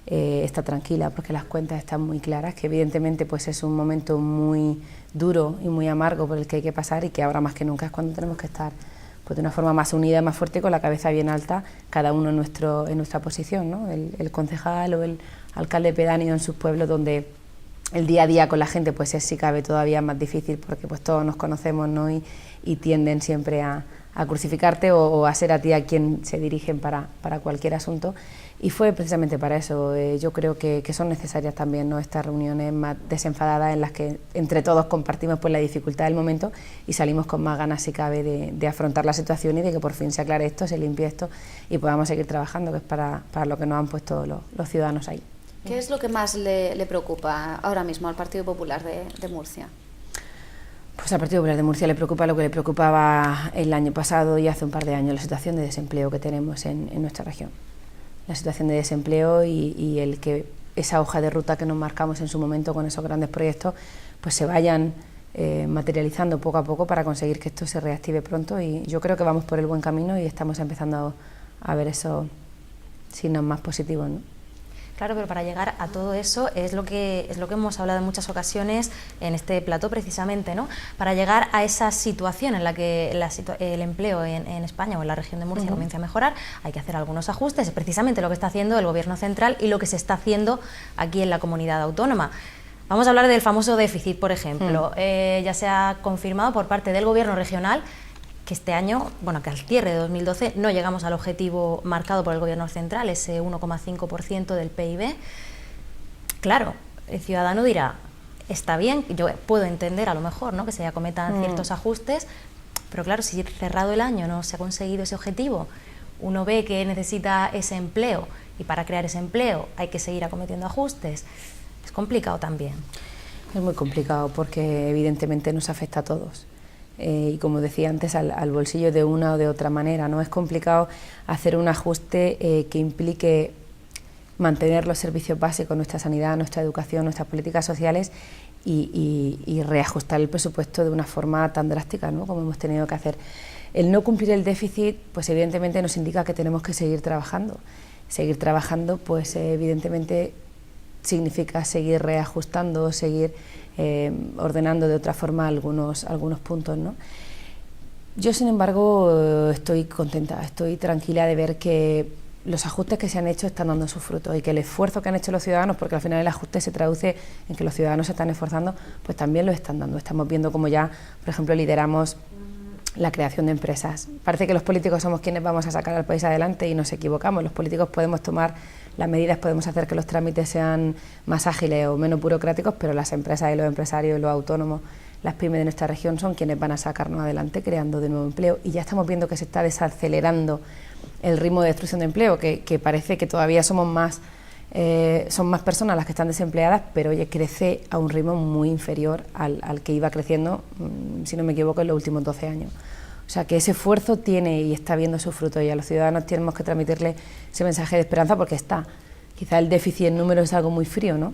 está tranquila porque las cuentas están muy claras, que evidentemente pues es un momento muy duro y muy amargo por el que hay que pasar, y que ahora más que nunca es cuando tenemos que estar pues de una forma más unida, más fuerte, con la cabeza bien alta, cada uno en nuestra posición, ¿no? El concejal o el alcalde pedáneo en sus pueblos, donde el día a día con la gente pues es, si cabe, todavía más difícil, porque pues todos nos conocemos, ¿no? y tienden siempre a crucificarte o a ser a ti a quien se dirigen para cualquier asunto. Y fue precisamente para eso. Yo creo que son necesarias también, ¿no?, estas reuniones más desenfadadas, en las que entre todos compartimos pues la dificultad del momento y salimos con más ganas, si cabe, de afrontar la situación y de que por fin se aclare esto, se limpie esto y podamos seguir trabajando, que es para lo que nos han puesto los ciudadanos ahí. ¿Qué es lo que más le preocupa ahora mismo al Partido Popular de Murcia? Pues al Partido Popular de Murcia le preocupa lo que le preocupaba el año pasado y hace un par de años, la situación de desempleo que tenemos en nuestra región. La situación de desempleo y el que esa hoja de ruta que nos marcamos en su momento con esos grandes proyectos pues se vayan materializando poco a poco para conseguir que esto se reactive pronto, y yo creo que vamos por el buen camino y estamos empezando a ver esos signos más positivos, ¿no? Claro, pero para llegar a todo eso es lo que hemos hablado en muchas ocasiones en este plató precisamente, ¿no? Para llegar a esa situación en la que el empleo en España o en la región de Murcia comienza a mejorar, hay que hacer algunos ajustes, es precisamente lo que está haciendo el Gobierno central y lo que se está haciendo aquí en la comunidad autónoma. Vamos a hablar del famoso déficit, por ejemplo. Ya se ha confirmado por parte del Gobierno regional que este año, que al cierre de 2012 no llegamos al objetivo marcado por el Gobierno central, ese 1,5% del PIB. Claro, el ciudadano dirá, está bien, yo puedo entender a lo mejor, ¿no?, que se acometan ciertos ajustes, pero claro, si cerrado el año no se ha conseguido ese objetivo, uno ve que necesita ese empleo y para crear ese empleo hay que seguir acometiendo ajustes, es complicado también. Es muy complicado porque evidentemente nos afecta a todos. Y como decía antes, al bolsillo de una o de otra manera, ¿no? Es complicado hacer un ajuste que implique mantener los servicios básicos, nuestra sanidad, nuestra educación, nuestras políticas sociales y reajustar el presupuesto de una forma tan drástica, ¿no?, como hemos tenido que hacer. El no cumplir el déficit, pues evidentemente nos indica que tenemos que seguir trabajando. Seguir trabajando, pues evidentemente significa seguir reajustando, seguir ordenando de otra forma algunos puntos, ¿no? Yo, sin embargo, estoy contenta, estoy tranquila de ver que los ajustes que se han hecho están dando sus frutos y que el esfuerzo que han hecho los ciudadanos, porque al final el ajuste se traduce en que los ciudadanos se están esforzando, pues también lo están dando. Estamos viendo como ya, por ejemplo, lideramos la creación de empresas. Parece que los políticos somos quienes vamos a sacar al país adelante y nos equivocamos. Los políticos podemos tomar las medidas, podemos hacer que los trámites sean más ágiles o menos burocráticos, pero las empresas y los empresarios y los autónomos, las pymes de nuestra región son quienes van a sacarnos adelante creando de nuevo empleo, y ya estamos viendo que se está desacelerando el ritmo de destrucción de empleo, que parece que todavía son más personas las que están desempleadas, pero oye, crece a un ritmo muy inferior al que iba creciendo, si no me equivoco, en los últimos 12 años. O sea, que ese esfuerzo tiene y está viendo sus frutos, y a los ciudadanos tenemos que transmitirle ese mensaje de esperanza, porque está. Quizá el déficit en números es algo muy frío, ¿no?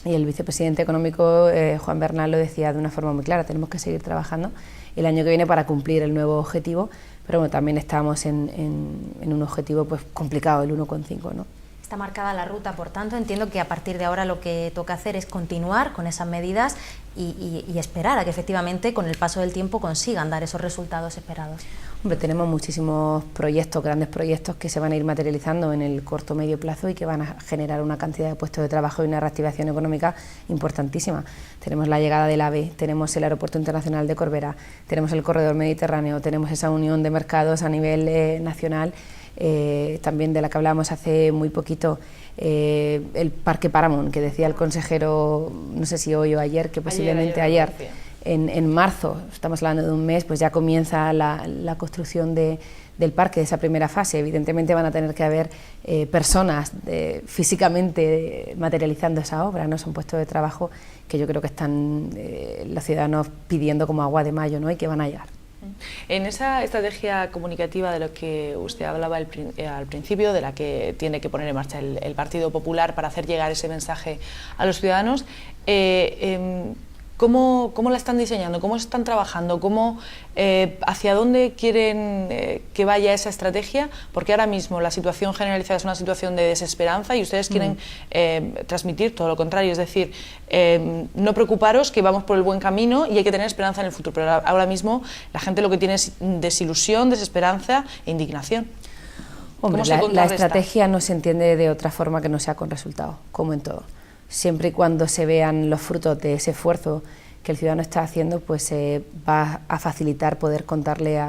Y el vicepresidente económico, Juan Bernal, lo decía de una forma muy clara: tenemos que seguir trabajando el año que viene para cumplir el nuevo objetivo, pero bueno, también estamos en un objetivo pues complicado, el 1,5, ¿no? Está marcada la ruta, por tanto, entiendo que a partir de ahora lo que toca hacer es continuar con esas medidas y esperar a que efectivamente con el paso del tiempo consigan dar esos resultados esperados. Hombre, tenemos muchísimos proyectos, grandes proyectos que se van a ir materializando en el corto medio plazo y que van a generar una cantidad de puestos de trabajo y una reactivación económica importantísima. Tenemos la llegada del AVE, tenemos el Aeropuerto Internacional de Corbera, tenemos el Corredor Mediterráneo, tenemos esa unión de mercados a nivel nacional, también de la que hablábamos hace muy poquito, el Parque Paramount, que decía el consejero, no sé si hoy o ayer, que posiblemente ayer en marzo, estamos hablando de un mes, pues ya comienza la construcción del parque, de esa primera fase. Evidentemente van a tener que haber personas físicamente materializando esa obra, ¿no? Son puestos de trabajo que yo creo que están los ciudadanos pidiendo como agua de mayo, ¿no? Y que van a llegar. En esa estrategia comunicativa de lo que usted hablaba al principio, de la que tiene que poner en marcha el Partido Popular para hacer llegar ese mensaje a los ciudadanos, ¿cómo la están diseñando? ¿Cómo están trabajando? ¿Hacia dónde quieren que vaya esa estrategia? Porque ahora mismo la situación generalizada es una situación de desesperanza y ustedes quieren transmitir todo lo contrario, es decir, no preocuparos, que vamos por el buen camino y hay que tener esperanza en el futuro. Pero ahora mismo la gente lo que tiene es desilusión, desesperanza e indignación. Hombre, la estrategia no se entiende de otra forma que no sea con resultados, como en todo. Siempre y cuando se vean los frutos de ese esfuerzo que el ciudadano está haciendo, pues va a facilitar poder contarle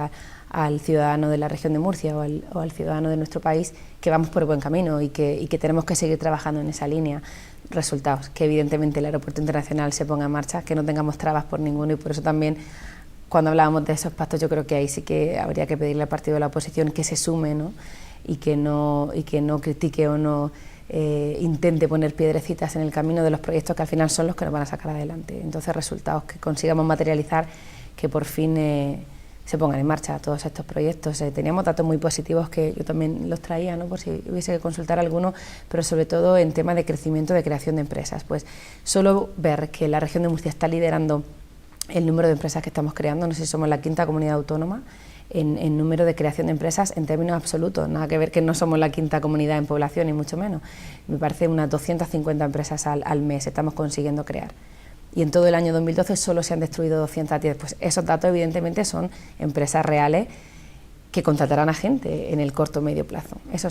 al ciudadano de la región de Murcia o al ciudadano de nuestro país que vamos por el buen camino y que tenemos que seguir trabajando en esa línea. Resultados, que evidentemente el Aeropuerto Internacional se ponga en marcha, que no tengamos trabas por ninguno, y por eso también cuando hablábamos de esos pactos yo creo que ahí sí que habría que pedirle al partido de la oposición que se sume, ¿no? y que no critique o no intente poner piedrecitas en el camino de los proyectos que al final son los que nos van a sacar adelante. Entonces, resultados que consigamos materializar, que por fin se pongan en marcha todos estos proyectos. Teníamos datos muy positivos que yo también los traía, ¿no? Por si hubiese que consultar alguno, pero sobre todo en tema de crecimiento, de creación de empresas. Pues solo ver que la región de Murcia está liderando el número de empresas que estamos creando, no sé si somos la 5ª comunidad autónoma en número de creación de empresas en términos absolutos, nada que ver que no somos la 5ª comunidad en población, ni mucho menos. Me parece unas 250 empresas al mes estamos consiguiendo crear. Y en todo el año 2012 solo se han destruido 210. Pues esos datos evidentemente son empresas reales que contratarán a gente en el corto o medio plazo. Esa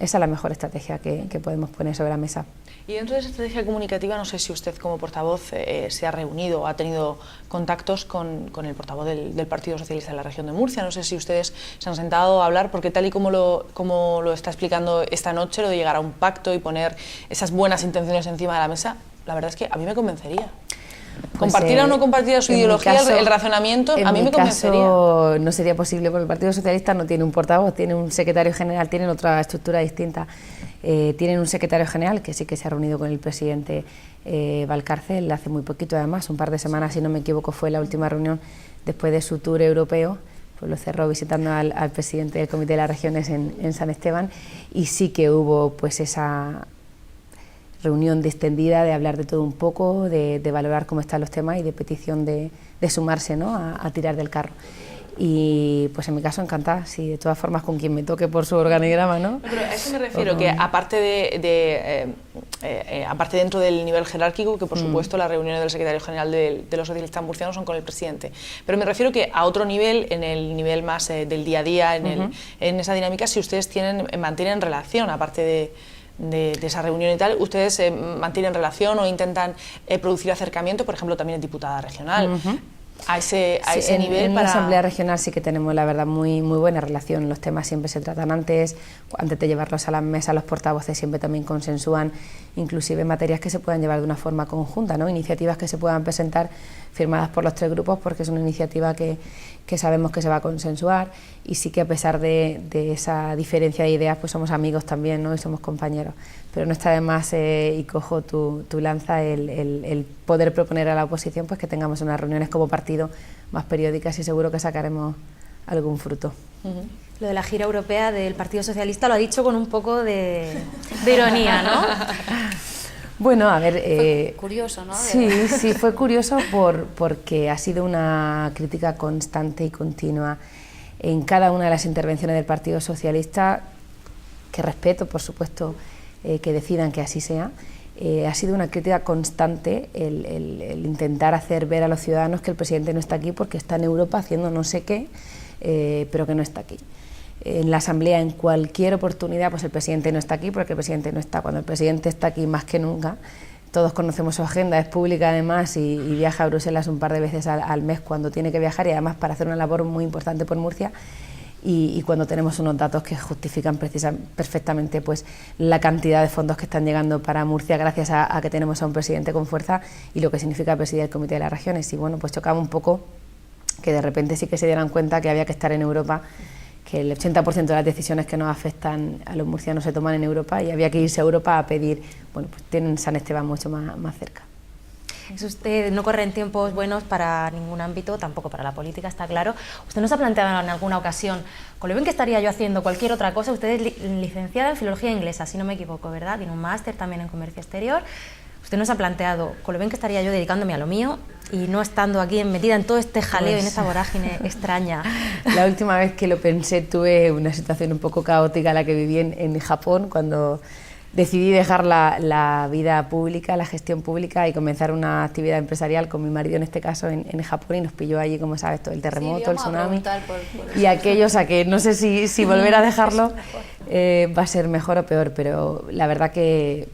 es la mejor estrategia que podemos poner sobre la mesa. Y dentro de esa estrategia comunicativa, no sé si usted como portavoz se ha reunido o ha tenido contactos con el portavoz del Partido Socialista de la región de Murcia. No sé si ustedes se han sentado a hablar, porque tal y como lo está explicando esta noche, lo de llegar a un pacto y poner esas buenas intenciones encima de la mesa, la verdad es que a mí me convencería. Pues compartir o no compartir su ideología, el razonamiento, a mí me convencería. Caso, no sería posible, porque el Partido Socialista no tiene un portavoz, tiene un secretario general, tienen otra estructura distinta. Tienen un secretario general que sí que se ha reunido con el presidente Valcárcel hace muy poquito, además, un par de semanas, si no me equivoco, fue la última reunión después de su tour europeo. Pues lo cerró visitando al presidente del Comité de las Regiones en San Esteban, y sí que hubo pues esa reunión distendida de hablar de todo un poco, de valorar cómo están los temas y de petición de sumarse, ¿no? a tirar del carro. y pues en mi caso encantada, sí, de todas formas con quien me toque por su organigrama, ¿no? Pero a eso me refiero, que aparte aparte dentro del nivel jerárquico, que por supuesto las reuniones del secretario general de los socialistas murcianos son con el presidente, pero me refiero que a otro nivel, en el nivel más del día a día, en esa dinámica, si ustedes mantienen relación, aparte de esa reunión y tal, ustedes mantienen relación o intentan producir acercamiento, por ejemplo, también en diputada regional. A ese nivel. En la Asamblea Regional sí que tenemos, la verdad, muy buena relación. Los temas siempre se tratan antes de llevarlos a la mesa. Los portavoces siempre también consensúan, inclusive materias que se puedan llevar de una forma conjunta, ¿no? Iniciativas que se puedan presentar firmadas por los 3 grupos, porque es una iniciativa que sabemos que se va a consensuar, y sí que a pesar de esa diferencia de ideas, pues somos amigos también, ¿no? Y somos compañeros. Pero no está de más, y cojo tu lanza, el poder proponer a la oposición pues que tengamos unas reuniones como partido más periódicas, y seguro que sacaremos algún fruto. Lo de la gira europea del Partido Socialista lo ha dicho con un poco de ironía, ¿no? Bueno, a ver... Fue curioso, ¿no? Sí, fue curioso porque ha sido una crítica constante y continua en cada una de las intervenciones del Partido Socialista, que respeto, por supuesto, que decidan que así sea. Ha sido una crítica constante el intentar hacer ver a los ciudadanos que el presidente no está aquí porque está en Europa haciendo no sé qué, pero que no está aquí. En la Asamblea, en cualquier oportunidad, pues el presidente no está aquí porque el presidente no está. Cuando el presidente está aquí más que nunca, todos conocemos su agenda, es pública además, y viaja a Bruselas un par de veces al mes cuando tiene que viajar, y además para hacer una labor muy importante por Murcia. Y cuando tenemos unos datos que justifican perfectamente pues la cantidad de fondos que están llegando para Murcia gracias a que tenemos a un presidente con fuerza y lo que significa presidir el Comité de las Regiones. Y bueno, pues chocaba un poco que de repente sí que se dieran cuenta que había que estar en Europa, que el 80% de las decisiones que nos afectan a los murcianos se toman en Europa, y había que irse a Europa a pedir, bueno, pues tienen San Esteban mucho más cerca. Es usted, no corre en tiempos buenos para ningún ámbito, tampoco para la política, está claro. Usted nos ha planteado en alguna ocasión, con lo bien que estaría yo haciendo cualquier otra cosa. Usted es licenciada en Filología Inglesa, si no me equivoco, ¿verdad? Tiene un máster también en Comercio Exterior. Usted nos ha planteado, con lo bien que estaría yo dedicándome a lo mío y no estando aquí metida en todo este jaleo y en esta vorágine extraña. La última vez que lo pensé tuve una situación un poco caótica, la que viví en Japón, cuando decidí dejar la vida pública, la gestión pública, y comenzar una actividad empresarial con mi marido, en este caso en Japón, y nos pilló allí, como sabes, todo el terremoto, el tsunami y aquello, o sea que no sé si volver a dejarlo va a ser mejor o peor, pero la verdad que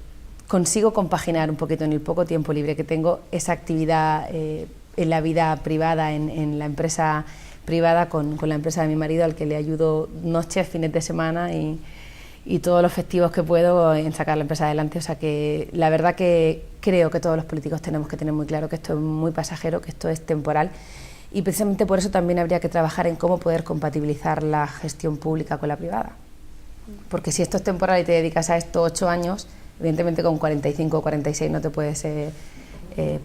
consigo compaginar un poquito en el poco tiempo libre que tengo esa actividad en la vida privada, en la empresa privada, con la empresa de mi marido, al que le ayudo noches, fines de semana y todos los festivos que puedo en sacar la empresa adelante. O sea que la verdad que creo que todos los políticos tenemos que tener muy claro que esto es muy pasajero, que esto es temporal, y precisamente por eso también habría que trabajar en cómo poder compatibilizar la gestión pública con la privada. Porque si esto es temporal y te dedicas a esto 8 años, evidentemente con 45 o 46 no te puedes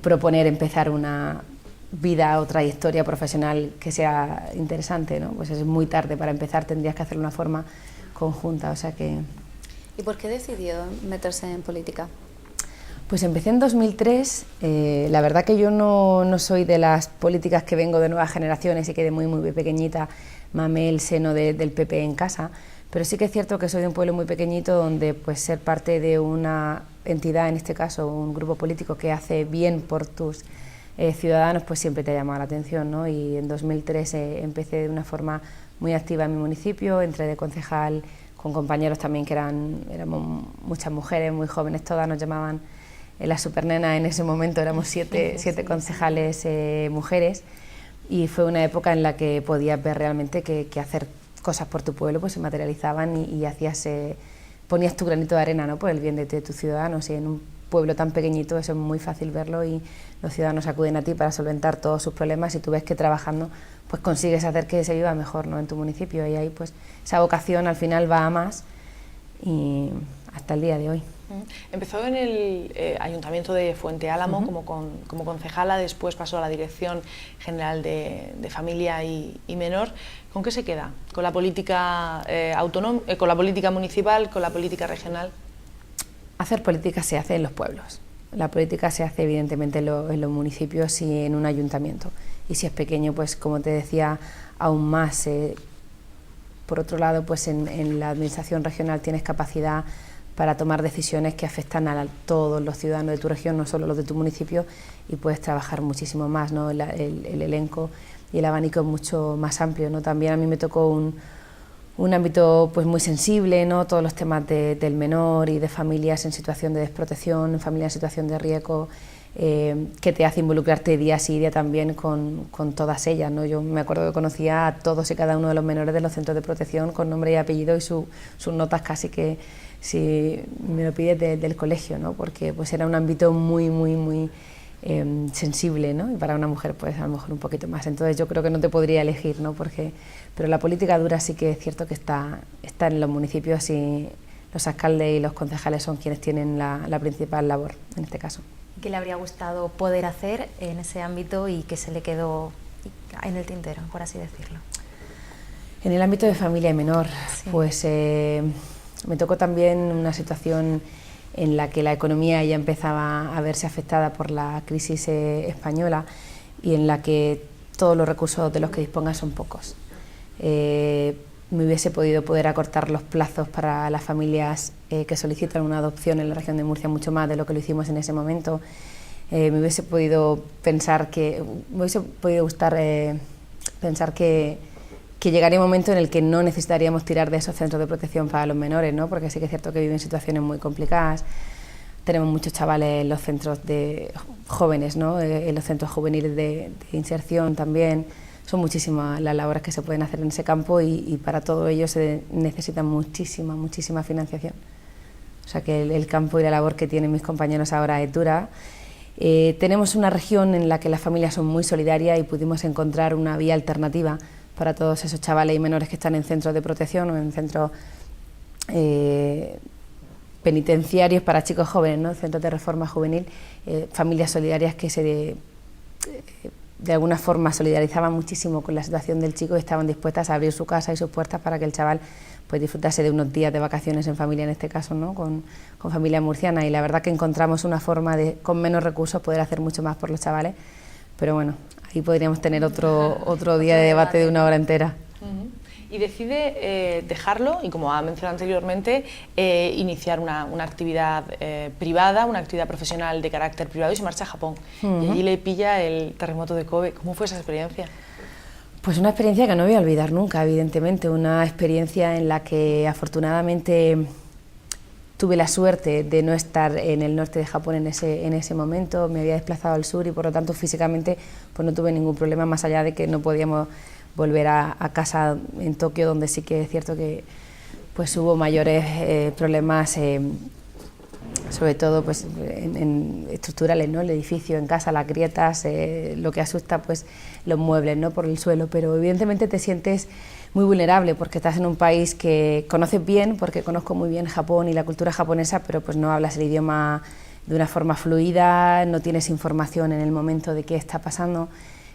proponer empezar una vida o trayectoria profesional que sea interesante, ¿no? Pues es muy tarde para empezar, tendrías que hacerlo de una forma conjunta, o sea que... ¿Y por qué decidió meterse en política? Pues empecé en 2003, la verdad que yo no soy de las políticas que vengo de nuevas generaciones y que de muy pequeñita mamé el seno del PP en casa, pero sí que es cierto que soy de un pueblo muy pequeñito donde pues ser parte de una entidad, en este caso un grupo político que hace bien por tus ciudadanos, pues siempre te ha llamado la atención, ¿no? Y en 2003 empecé de una forma muy activa en mi municipio, entré de concejal con compañeros también que éramos muchas mujeres, muy jóvenes todas, nos llamaban las supernenas en ese momento, éramos siete concejales mujeres, y fue una época en la que podías ver realmente que hacer cosas por tu pueblo pues se materializaban y ponías tu granito de arena, ¿no? Por el bien de tus ciudadanos, y en un pueblo tan pequeñito eso es muy fácil verlo, y los ciudadanos acuden a ti para solventar todos sus problemas, y tú ves que trabajando pues consigues hacer que se viva mejor, ¿no? En tu municipio, y ahí pues esa vocación al final va a más, y hasta el día de hoy. Empezó en el Ayuntamiento de Fuente Álamo como concejala, después pasó a la Dirección General de Familia y Menor. ¿Con qué se queda? ¿Con la política con la política municipal, con la política regional? Hacer política se hace en los pueblos, La política se hace evidentemente en los municipios y en un ayuntamiento. Y si es pequeño, pues como te decía, aún más. Por otro lado, pues en la administración regional tienes capacidad para tomar decisiones que afectan a todos los ciudadanos de tu región, no solo los de tu municipio, y puedes trabajar muchísimo más, ¿no? El elenco y el abanico es mucho más amplio, ¿no? También a mí me tocó un ámbito pues muy sensible, ¿no? Todos los temas del menor y de familias en situación de desprotección, familias en situación de riesgo, que te hace involucrarte día sí día también con todas ellas, ¿no? Yo me acuerdo que conocía a todos y cada uno de los menores de los centros de protección con nombre y apellido y sus notas casi que si me lo pides del colegio, ¿no? Porque pues era un ámbito muy sensible, ¿no? Y para una mujer pues a lo mejor un poquito más. Entonces yo creo que no te podría elegir, ¿no? Pero la política dura sí que es cierto que está en los municipios y los alcaldes y los concejales son quienes tienen la principal labor en este caso. ¿Qué le habría gustado poder hacer en ese ámbito y que se le quedó en el tintero, por así decirlo? En el ámbito de familia y menor, sí. Pues me tocó también una situación en la que la economía ya empezaba a verse afectada por la crisis española y en la que todos los recursos de los que dispongas son pocos. Me hubiese podido acortar los plazos para las familias que solicitan una adopción en la región de Murcia mucho más de lo que lo hicimos en ese momento. Me hubiese podido gustar pensar que llegaría un momento en el que no necesitaríamos tirar de esos centros de protección para los menores, ¿no? Porque sí que es cierto que viven situaciones muy complicadas. Tenemos muchos chavales en los centros de jóvenes, ¿no? En los centros juveniles de inserción también. Son muchísimas las labores que se pueden hacer en ese campo y para todo ello se necesita muchísima financiación. O sea que el campo y la labor que tienen mis compañeros ahora es dura. Tenemos una región en la que las familias son muy solidarias y pudimos encontrar una vía alternativa para todos esos chavales y menores que están en centros de protección o en centros penitenciarios para chicos jóvenes, ¿no? Centros de reforma juvenil, familias solidarias que de alguna forma solidarizaban muchísimo con la situación del chico y estaban dispuestas a abrir su casa y sus puertas para que el chaval pues disfrutase de unos días de vacaciones en familia, en este caso, ¿no? con familia murciana, y la verdad que encontramos una forma de, con menos recursos, poder hacer mucho más por los chavales, pero bueno, ahí podríamos tener otro día de debate de una hora entera. Y decide dejarlo y, como ha mencionado anteriormente, iniciar una actividad privada, una actividad profesional de carácter privado, y se marcha a Japón. Y allí le pilla el terremoto de Kobe. ¿Cómo fue esa experiencia? Pues una experiencia que no voy a olvidar nunca, evidentemente, una experiencia en la que afortunadamente tuve la suerte de no estar en el norte de Japón en ese momento, me había desplazado al sur y por lo tanto físicamente pues no tuve ningún problema, más allá de que no podíamos volver a casa en Tokio, donde sí que es cierto que pues hubo mayores problemas, sobre todo pues en estructurales, ¿no? El edificio, en casa, las grietas, lo que asusta pues los muebles, ¿no? Por el suelo, pero evidentemente te sientes muy vulnerable porque estás en un país que conoces bien, porque conozco muy bien Japón y la cultura japonesa, pero pues no hablas el idioma de una forma fluida, no tienes información en el momento de qué está pasando.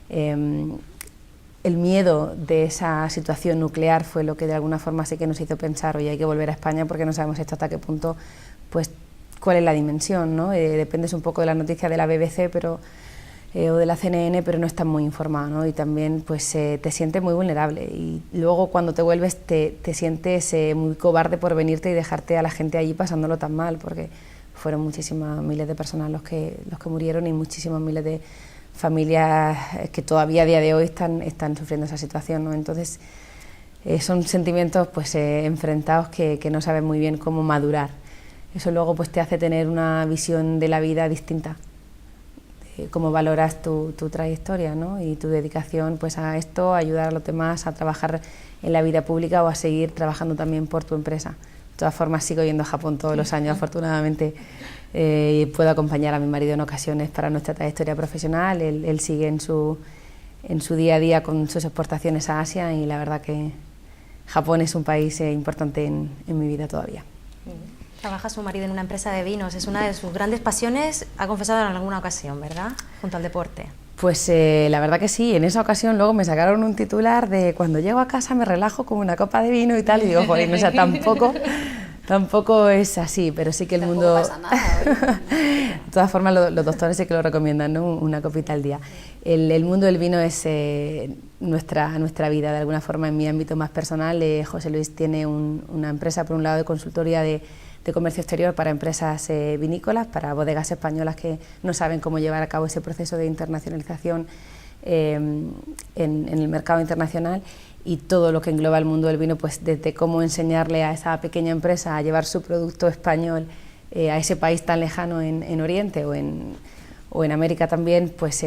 El miedo de esa situación nuclear fue lo que de alguna forma sí que nos hizo pensar, oye, hay que volver a España porque no sabemos esto hasta qué punto, pues cuál es la dimensión, ¿no? Dependes un poco de la noticia de la BBC o de la CNN, pero no estás muy informado, ¿no? Y también pues te sientes muy vulnerable y luego cuando te vuelves te sientes muy cobarde por venirte y dejarte a la gente allí pasándolo tan mal, porque fueron muchísimas miles de personas los que murieron y muchísimos miles de familias que todavía a día de hoy están sufriendo esa situación, ¿no? Entonces son sentimientos pues enfrentados que no sabes muy bien cómo madurar. Eso luego pues te hace tener una visión de la vida distinta, de cómo valoras tu trayectoria, ¿no? Y tu dedicación pues a esto, a ayudar a los demás, a trabajar en la vida pública o a seguir trabajando también por tu empresa. De todas formas sigo yendo a Japón todos los años, afortunadamente. Puedo acompañar a mi marido en ocasiones para nuestra trayectoria profesional. Él sigue en su día a día con sus exportaciones a Asia y la verdad que Japón es un país importante en mi vida todavía. Trabaja su marido en una empresa de vinos, es una de sus grandes pasiones, ha confesado en alguna ocasión, ¿verdad? Junto al deporte. Pues la verdad que sí, en esa ocasión luego me sacaron un titular de cuando llego a casa me relajo como una copa de vino y tal, y digo, joder, o sea, tampoco Tampoco es así, pero sí que el Tampoco mundo... pasa nada. De todas formas, los doctores sí que lo recomiendan, ¿no? Una copita al día. El mundo del vino es nuestra vida, de alguna forma. En mi ámbito más personal, José Luis tiene una empresa, por un lado, de consultoría de comercio exterior para empresas vinícolas, para bodegas españolas que no saben cómo llevar a cabo ese proceso de internacionalización en el mercado internacional, y todo lo que engloba el mundo del vino, pues desde cómo enseñarle a esa pequeña empresa a llevar su producto español a ese país tan lejano en Oriente o en América también, pues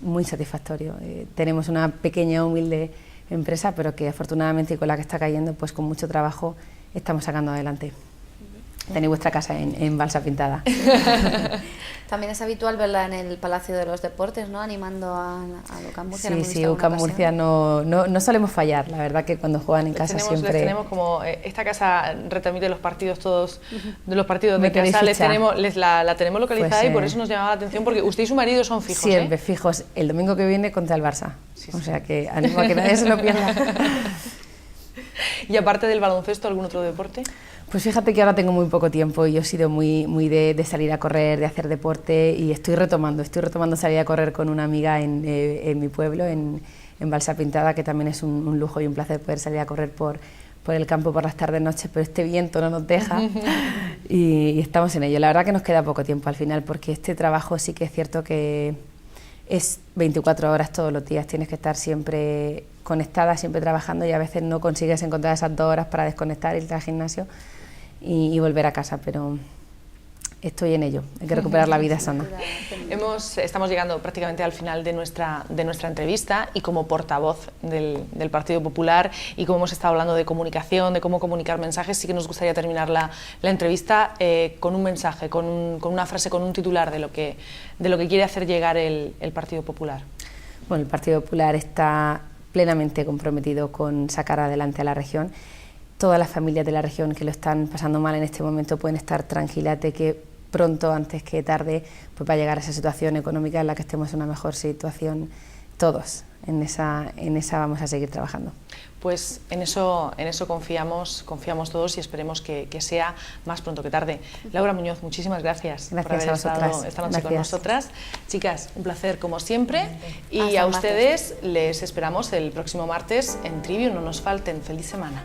muy satisfactorio. Tenemos una pequeña, humilde empresa, pero que afortunadamente, y con la que está cayendo, pues con mucho trabajo estamos sacando adelante. Tenéis vuestra casa en Balsa Pintada. También es habitual verla en el Palacio de los Deportes, ¿no? Animando a UCAM Murcia. Sí, UCAM Murcia no solemos fallar, la verdad que cuando juegan en casa siempre... Les tenemos como, esta casa retransmite los partidos todos, de los partidos de tenéis casa, ficha. la tenemos localizada, Pues, y por eso nos llamaba la atención, porque usted y su marido son fijos. Siempre fijos, el domingo que viene contra el Barça, o sea que animo a que nadie se lo pierda. Y aparte del baloncesto, ¿algún otro deporte? Pues fíjate que ahora tengo muy poco tiempo y yo he sido muy de salir a correr, de hacer deporte, y estoy retomando salir a correr con una amiga en mi pueblo, en Balsa Pintada, que también es un lujo y un placer poder salir a correr por el campo por las tardes, noches, pero este viento no nos deja y estamos en ello. La verdad que nos queda poco tiempo al final, porque este trabajo sí que es cierto que es 24 horas todos los días, tienes que estar siempre conectada, siempre trabajando, y a veces no consigues encontrar esas 2 horas para desconectar, irte al gimnasio y volver a casa, pero estoy en ello, hay que recuperar la vida sana. Estamos llegando prácticamente al final de nuestra entrevista, y como portavoz del Partido Popular, y como hemos estado hablando de comunicación, de cómo comunicar mensajes, sí que nos gustaría terminar la entrevista con un mensaje, con una frase, con un titular de lo que quiere hacer llegar el Partido Popular. Bueno, el Partido Popular está plenamente comprometido con sacar adelante a la región. Todas las familias de la región que lo están pasando mal en este momento pueden estar tranquilas de que pronto, antes que tarde, pues va a llegar a esa situación económica en la que estemos en una mejor situación todos. En esa vamos a seguir trabajando. Pues en eso confiamos todos, y esperemos que sea más pronto que tarde. Laura Muñoz, muchísimas gracias por haber estado esta noche con nosotras. Chicas, un placer como siempre, y a ustedes les esperamos el próximo martes en Trivium. No nos falten. Feliz semana.